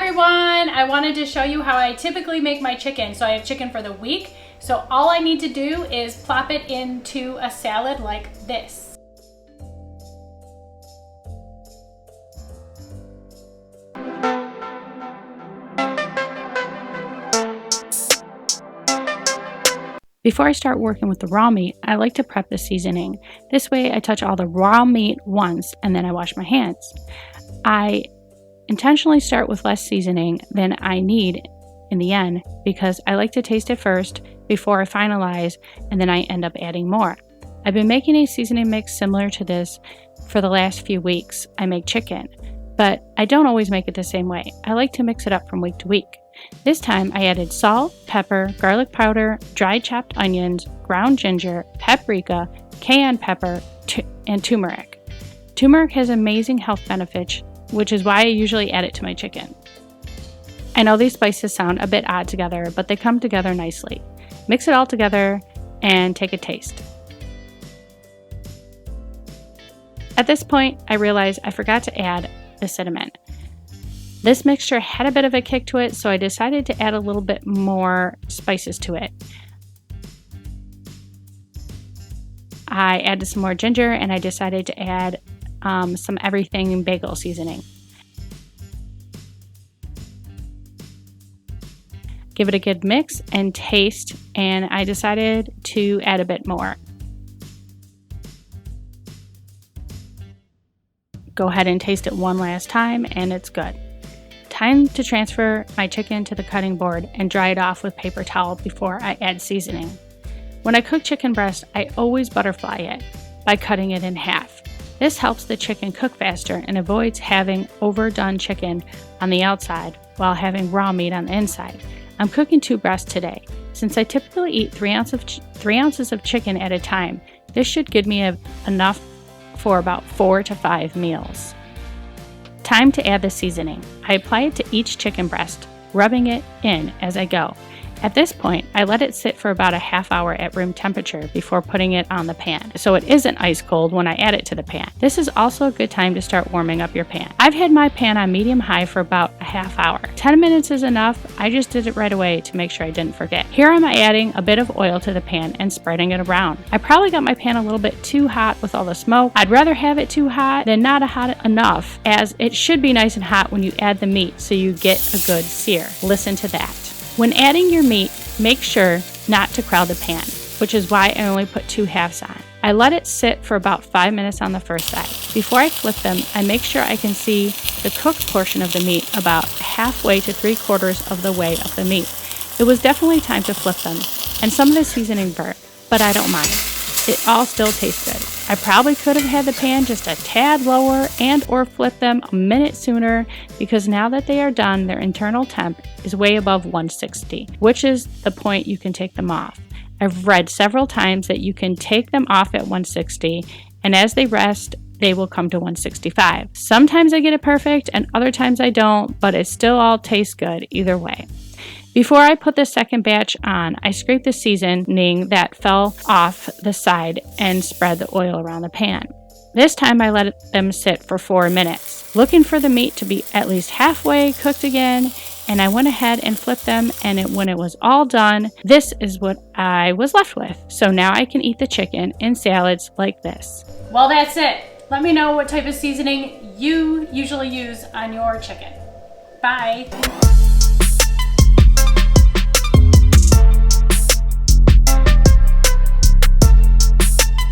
everyone! I wanted to show you how I typically make my chicken. So I have chicken for the week. So all I need to do is plop it into a salad like this. Before I start working with the raw meat, I like to prep the seasoning. This way I touch all the raw meat once and then I wash my hands. I intentionally start with less seasoning than I need in the end because I like to taste it first before I finalize, and then I end up adding more. I've been making a seasoning mix similar to this for the last few weeks. I make chicken, but I don't always make it the same way. I like to mix it up from week to week. This time I added salt, pepper, garlic powder, dried chopped onions, ground ginger, paprika, cayenne pepper, and turmeric. Turmeric has amazing health benefits, which is why I usually add it to my chicken. I know these spices sound a bit odd together, but they come together nicely. Mix it all together and take a taste. At this point, I realized I forgot to add the cinnamon. This mixture had a bit of a kick to it, so I decided to add a little bit more spices to it. I added some more ginger and I decided to add some everything bagel seasoning. Give it a good mix and taste, and I decided to add a bit more. Go ahead and taste it one last time and it's good. Time to transfer my chicken to the cutting board and dry it off with paper towel before I add seasoning. When I cook chicken breast, I always butterfly it by cutting it in half. This helps the chicken cook faster and avoids having overdone chicken on the outside while having raw meat on the inside. I'm cooking 2 breasts today. Since I typically eat 3 ounces of chicken at a time, this should give me enough for about 4 to 5 meals. Time to add the seasoning. I apply it to each chicken breast, rubbing it in as I go. At this point, I let it sit for about a half hour at room temperature before putting it on the pan, so it isn't ice cold when I add it to the pan. This is also a good time to start warming up your pan. I've had my pan on medium-high for about a half hour. 10 minutes is enough. I just did it right away to make sure I didn't forget. Here I'm adding a bit of oil to the pan and spreading it around. I probably got my pan a little bit too hot with all the smoke. I'd rather have it too hot than not hot enough, as it should be nice and hot when you add the meat so you get a good sear. Listen to that. When adding your meat, make sure not to crowd the pan, which is why I only put 2 halves on. I let it sit for about 5 minutes on the first side. Before I flip them, I make sure I can see the cooked portion of the meat about halfway to 3/4 of the way of the meat. It was definitely time to flip them, and some of the seasoning burnt, but I don't mind. It all still tastes good. I probably could have had the pan just a tad lower and or flip them a minute sooner, because now that they are done, their internal temp is way above 160, which is the point you can take them off. I've read several times that you can take them off at 160, and as they rest, they will come to 165. Sometimes I get it perfect and other times I don't, but it still all tastes good either way. Before I put the second batch on, I scraped the seasoning that fell off the side and spread the oil around the pan. This time I let them sit for 4 minutes, looking for the meat to be at least halfway cooked again, and I went ahead and flipped them, and when it was all done, this is what I was left with. So now I can eat the chicken in salads like this. Well, that's it. Let me know what type of seasoning you usually use on your chicken. Bye.